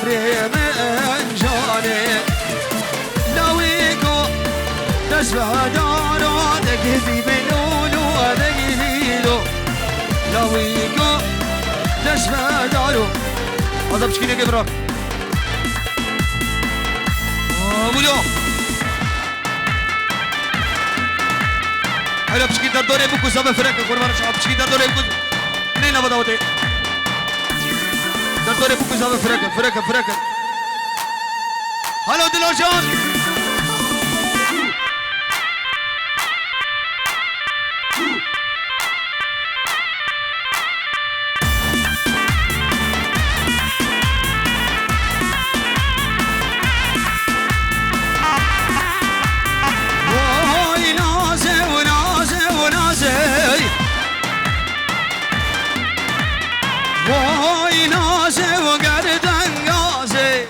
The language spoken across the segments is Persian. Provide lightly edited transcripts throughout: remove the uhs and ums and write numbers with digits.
من جاني لويكو تشبه دارو دقيقي بلولو دقيقيلو لويكو تشبه دارو هذا بشكيني قبرك مولو هلا بشكي در دوره بكو سبب فرق قربان شعب بشكي در دوره بكو نينا بداوتي در دوره بكو سبب فرق هلا دلو جان وای نازه و گردن گازه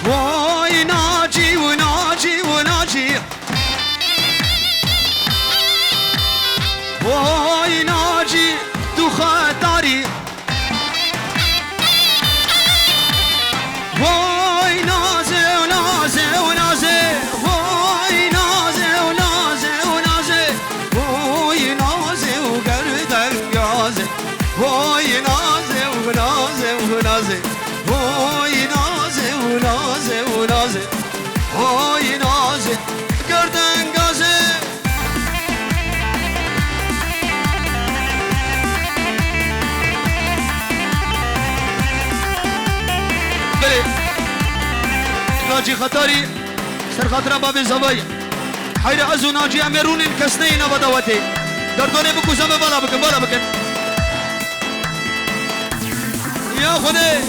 وای ناجی و ناجی و ناجی وای ناجی تو خطاری وای نازه و نازه و نازه وای نازه و نازه و نازه وای نازه و گردن گازه وای نازه و نازه و نازه وای نازه و نازه و نازه وای نازه گردن گازه بله ناجی خطاری سر خاطر باب زوای حیر ازو ناجی امرون کسنه اینا بداوته در دونه بکو زمه بالا بکن یا خوده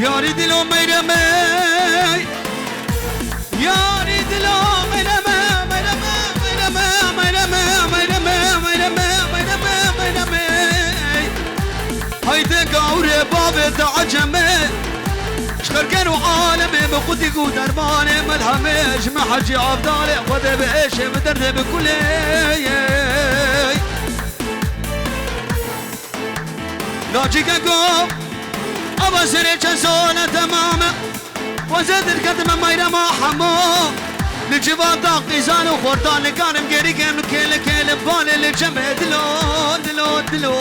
یاری دلو میرمه یاری دلو میرمه هایده گوره باب تعجمه شخرکن و عالمه بخودی گو دربانه ملهمه جمع حجی عبداله خده بهشه بدرده بکله ناجی که گو أبا سريك سولة تمامة وزد القدم ما يرمى حمو لجبال داقي زانو خورتان لقانم قيري كيم كيل ببالي لجمع دلو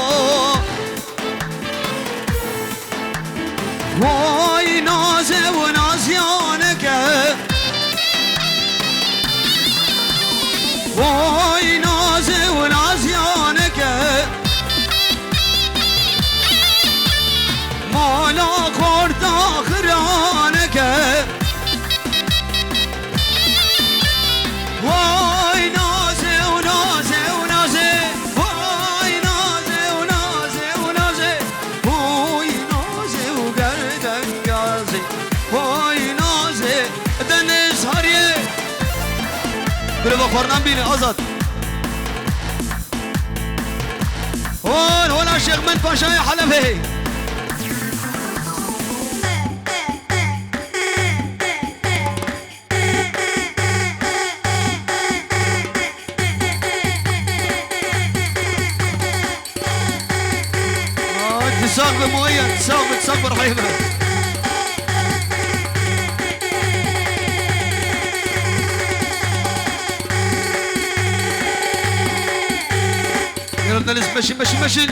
واي نازي ونازيانك واي نازي ونازيانك مالا خورد آخرانك وای نازه و نازه و نازه وای نازه و نازه و نازه وای نازه و گردن گازه وای نازه دنس هریه بره با خورنم بینه آزاد هون شیخ من پاشای حلبه تساق بموية تساق برحيمة يلا نلس مشي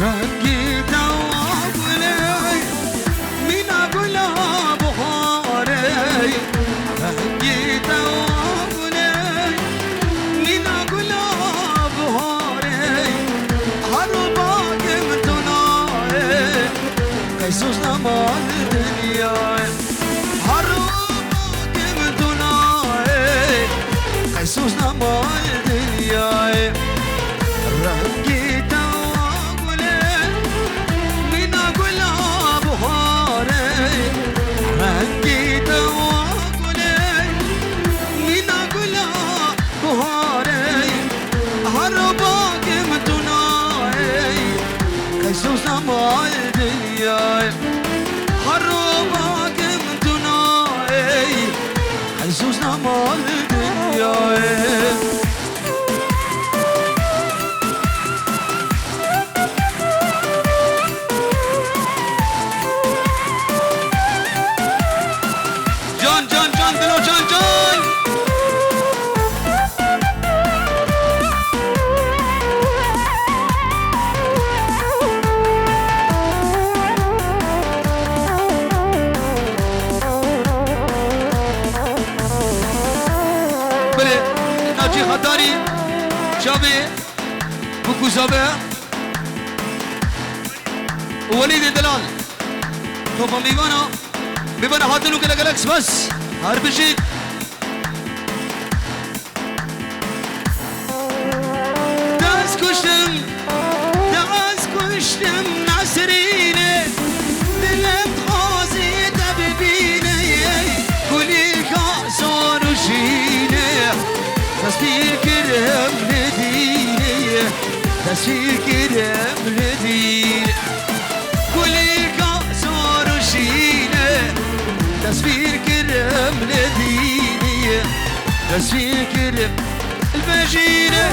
رنگی دواب لي من أقول بخاري رنگی دواب لي من أقول بخاري هر باقم تناي خيسوسنا مال الدنيا حرمك بدناي خيسوسنا مال الدنيا رنقي تواقلي من أقول بهاري رنقي تواقلي من أقول بهاري حرمك بدناي خيسوسنا مال الدنيا حرمك بدناي خيسوسنا مال الدنيا خطاری شابه بکو شابه ولید دلال توفا میوانا ببنا حاطنو که لگلکس بس هر بشید دست کشتم نصرینه دلم خوازی تا ببینه کلی کاسان و شینه تسفيكرهم لديني تسفيكرهم لديني كلي كاسور وشينة تسفيكرهم لديني تسفيكرهم المجينة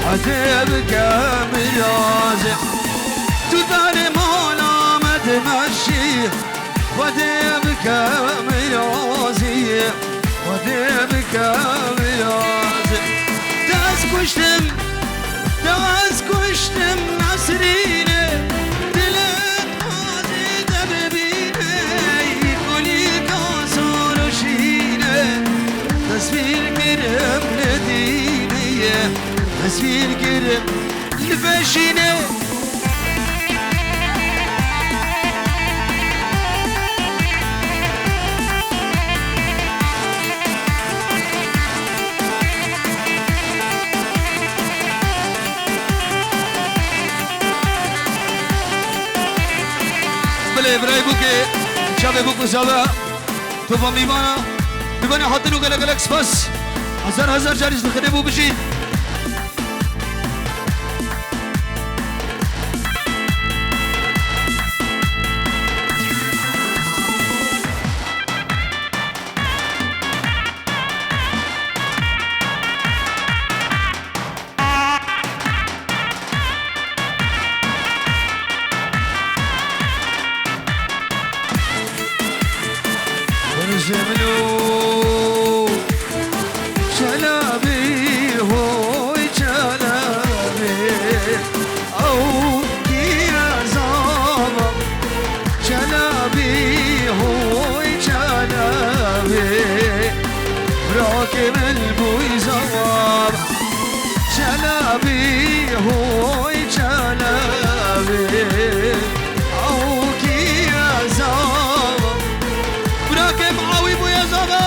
عذابك مرازي تداري مولا ما تمشي وذابك مرازي وذابك مرازي داس كشتم نصريني دلت غازي دببيني كلي كاسور وشيني تصوير كرم لديني تصوير كرم لفاشيني بله برای بوکه شب بوکو شبه تو با میبانه حاطنو گلک سپاس هزار جاریش بخده بو بشید زمنو شلابي هوي شلابي او يا زابا شلابي هوي شلابي راكب البوي زواب شلابي هوي شلابي او يا زابا راكب عوي بويا زابا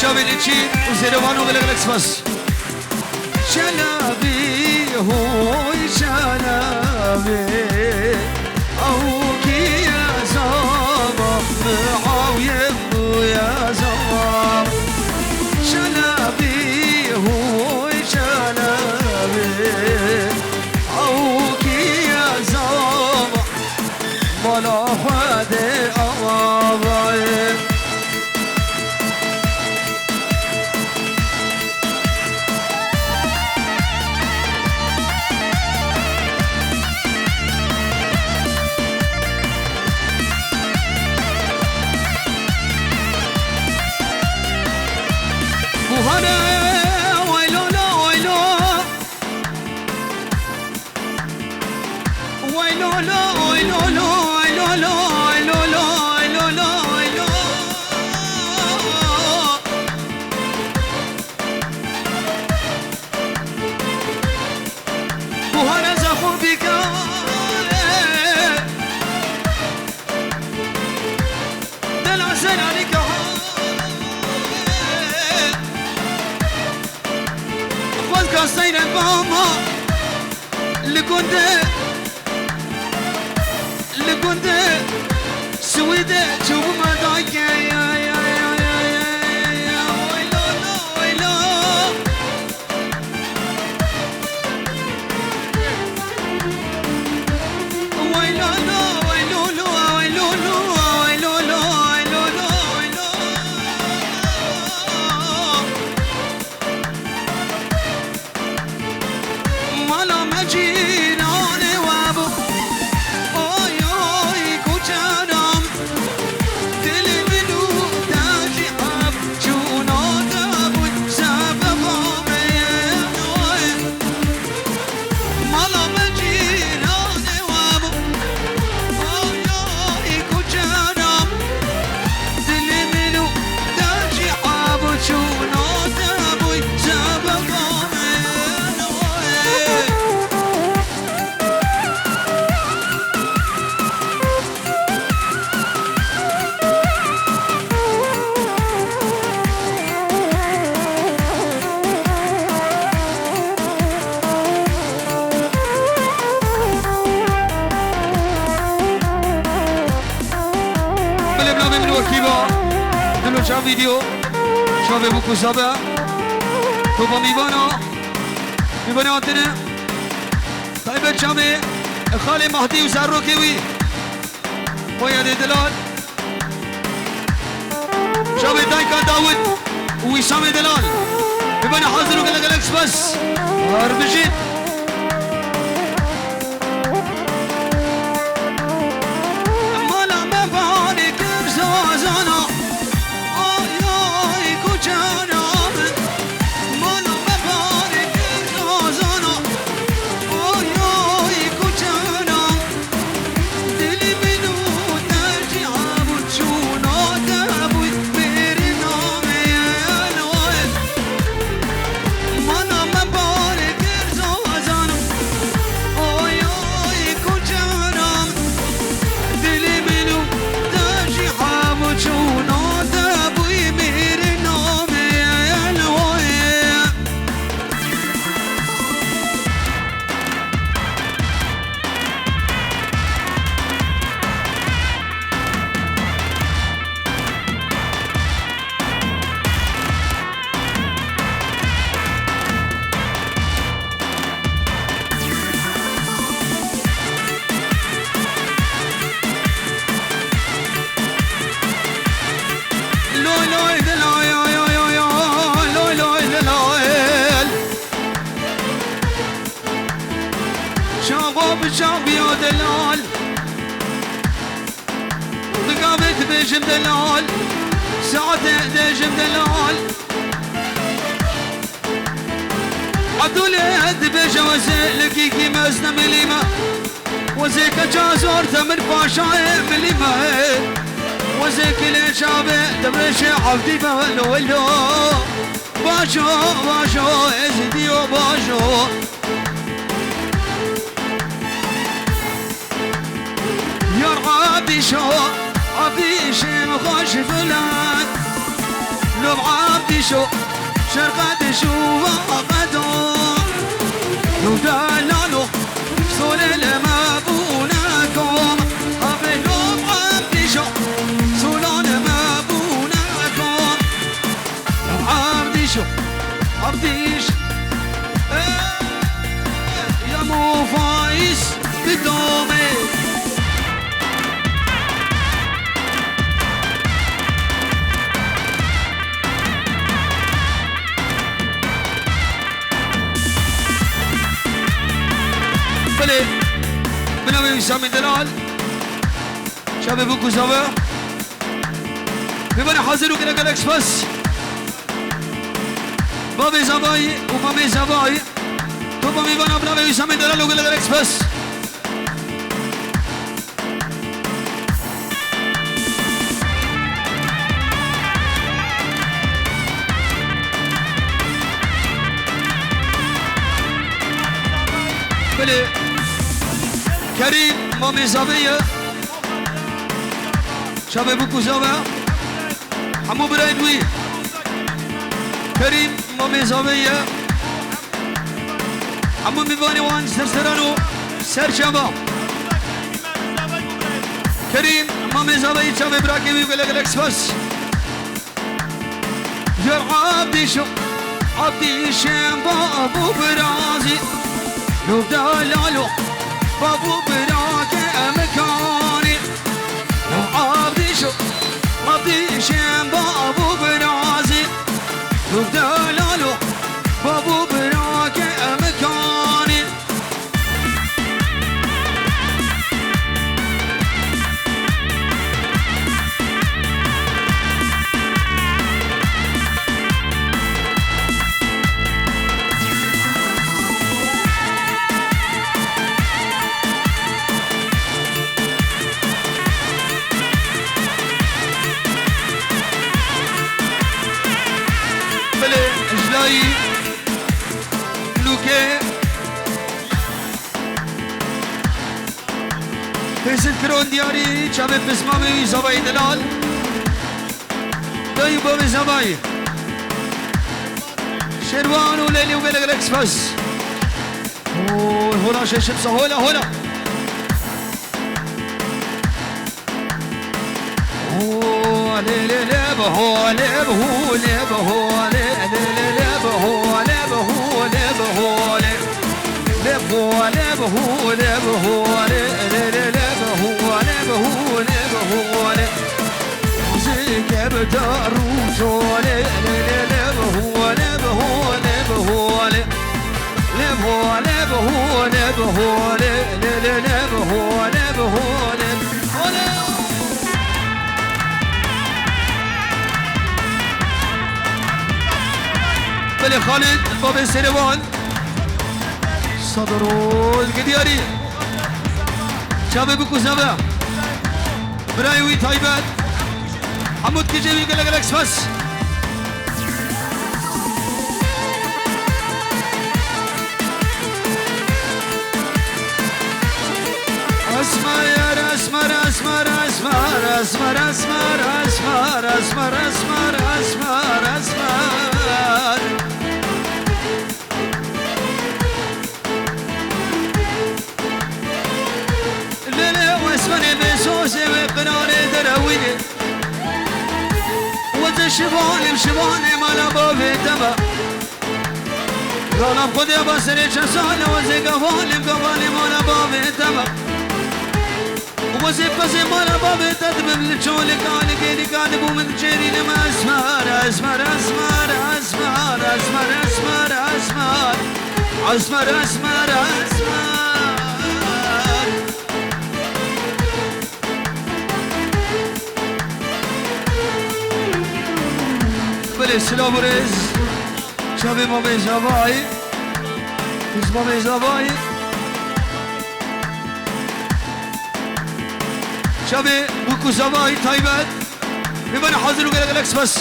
شابي لتشين وزيروانو بالغلق سباس شلبي هو شلبي أو كي يا زبا معاوية يا زبا شلبي هو شلبي أو كي يا زبا بلا خدي أوابي سير ماما لكنت سويدة شوف ما ضايق يا ويلو شاف فيديو شاف بوكو سابع توبا ميبانا عندنا طيب شامي خالي مهدي وزاروكيوي ويا دلال شامي دايكا داود ووسام دلال ميبانا حاضر وقلقلكس بس هربجيت شعبي يا دلال بقامت بيجم دلال ساعته ديجم دلال عدولة دبيجة وزيلكي كي مزنا مليمة وزيك جازور تمر باشا مليمة وزيك لشابة دبيجة عبدي بهلو ولو باشو ازديو باشو يرغى بشو عبيش خوش فلان لو عبدي شو شرقت شو وقدو لو دلالو سول لما بونكم أبي لو عبدي شو سولان ما بونكم لو عبدي شو عبديش يا مو فايز بدومي بله بنامي سامي دلال شابه بوكو زاوه ببني حاضر وكنا قلقش بس بابي زباي ومامي زباي تو بامي بنا بنامي سامي دلال وكنا قلقش بس بله كريم مامي زبايا شابه بوكو زاوه حمو برايدوي كريم مامي زبايا حمو ميباني وان سرسرانو سر شباب كريم مامي زبايا شابه براكي ويقول لك بس يا عبدي شو عبدي شام بابو برازي لو دلالو بابو براك مكاني لو عبدي شو عبدي شام بابو برازي لو دلالو بابو براك مكاني اجلاي لوكي فيصل كرون دياري شابه بسمامي زباي دلال دايو بابي زباي شروان وليلي وقلقلكس بس هنا شمسة هنا لي لي لي بهو لي بهو لي بهو لي لي لي لي بهو لي بهو لي بهو لي لي بهو لي بهو لي بهو لي لي لي لي بهو لي بهو لي بهو لي زيك بدروجو لي لي لي لي بهو لي بهو لي بهو لي لي بهو لي بهو لي بهو لي لي لي لي بهو لي بهو لي بلي خالد باب السينوان صدرو القدياري شابه بكو زبا برايوي تايبات حمود كجيبي قلقلكس بس اسمر اسمر اسمر اسمر اسمر اسمر اسمر اسمر اسمر اسمر اسمر ليلة واسمر بسوسي وقناري درويني وزا شباني بشباني مالا بابي تبا غالب خودي بسري شسالي وزي قفالي بقفالي مالا بابي تبا وزي بزي مالا بابي تدبب لشولي كاني كيدي كاني بو من جيري لما اسمر اسمر اسمر اسمر اسمر اسمر اسمر اسمر اسمر اسمر بلي سلام ورز شابي مامي زباي مامي زباي شابي بوكو زباي تايبات بمن حاضر وقلقلكس بس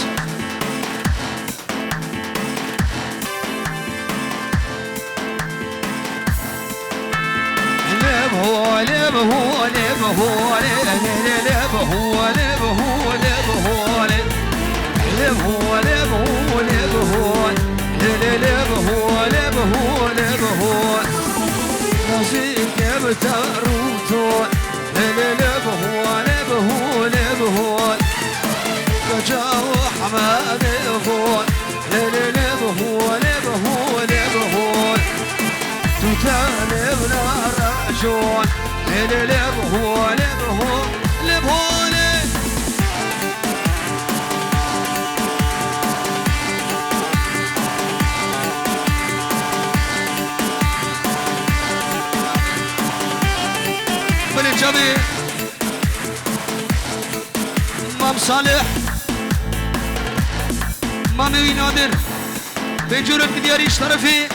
هو لب هو لب هو لب هو لب هو لب هو لب هو لب هو لب لبهون لبهون لبهون لبهون نصيب جبت روتون لبهون لبهون لبهون رجاو حماد لبهون لبهون لبهون لبهون تتالب نارجون لبهون لبهون لبهون جميل مام صالح مامي نادر بجورة بدياري اشترفي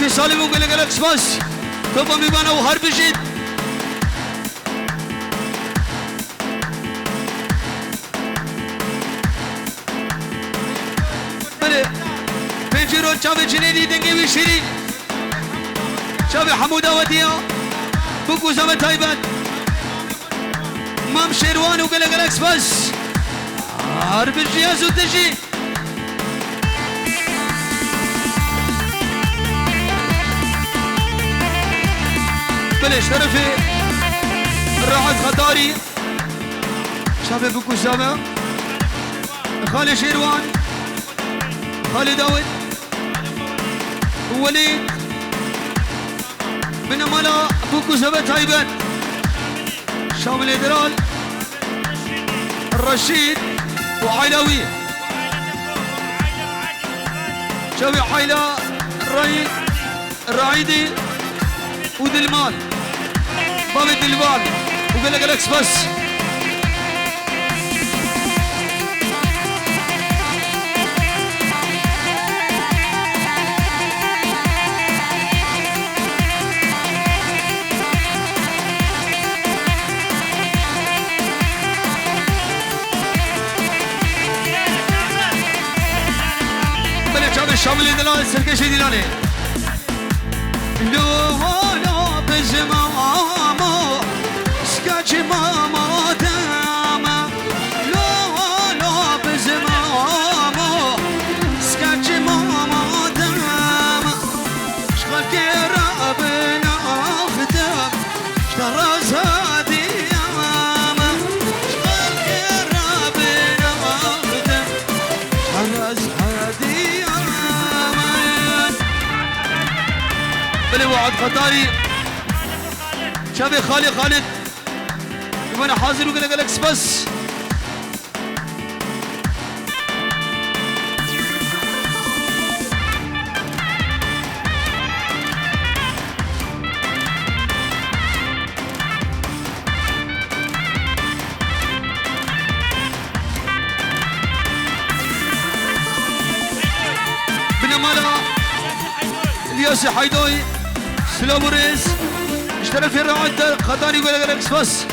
سالم وقال لك سباس طبعا بيبانا وهرب جد بجورة شابي جنيدي دنگي وشيري شابي حمودة وديا بوكو زمن تايبان مام شيروان وقال لك بس هرب الجياز وتجي بلش طرفي الراعد خطاري شابي بوكو زمن خالي شيروان خالي داود وليد من مالا بوكو زبط هايبان شامل ادرال الرشيد وعيلوي شوي عيلة الرعيدي ودلمان باب الدلبان وقال لك بس شامل دلال سرکشی دیلانه لو لو بزمامو سکاچ ماما داما لو بزمامو سکاچ ماما داما شغل كرابنا خدام شترز هادي ياما شغل كرابنا خدام شترز هادي بلي وعد خطاري شابي خالد وانا حاضر وقال لك بس بنمالا الياسي حيدوي سلام ريس اشترك في الرعاية خطاني ولا لك بس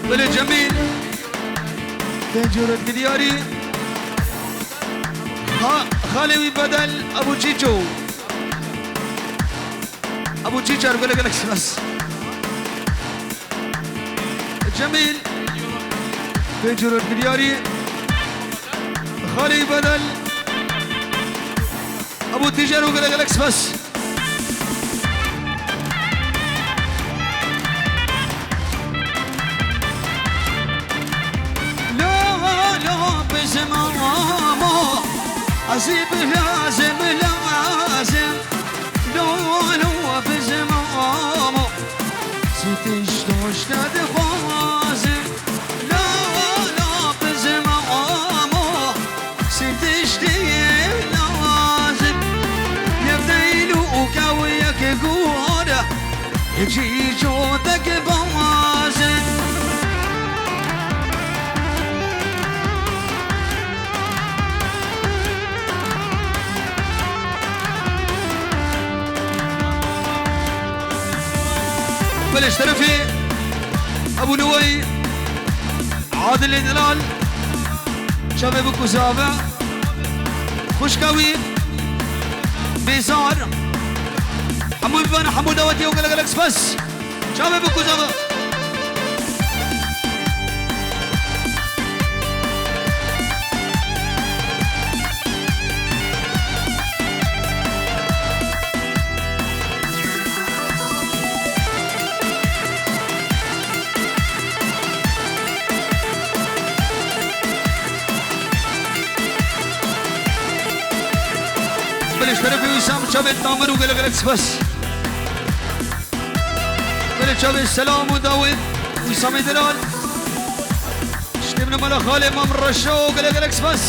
بلي جميل تنجورة بدياري خالي بدل ابو جيجو ابو جيجر ولا لك بس جميل تنجورة بدياري خالي بدل ابو تيجر وقال لك بس لا بزمامو عزيب لازم لو بزمامو ستش دوشتاد خوازم لا بزمامو ستش ديم لازم يبديلو وكاويك قوله يجي جودك بوازم بلش ترفي ابو نوي عادل الدلال شباب بكو سابع خشكاوي بيزار حمود بنا حمود دوتي وقلق لك بس شباب بكوزا اشترك وسام شباب تامر وقلق لك بس قلت شباب السلام وداود وسام دلال اشتبنا ملا خالي امام الرشا وقلق لك بس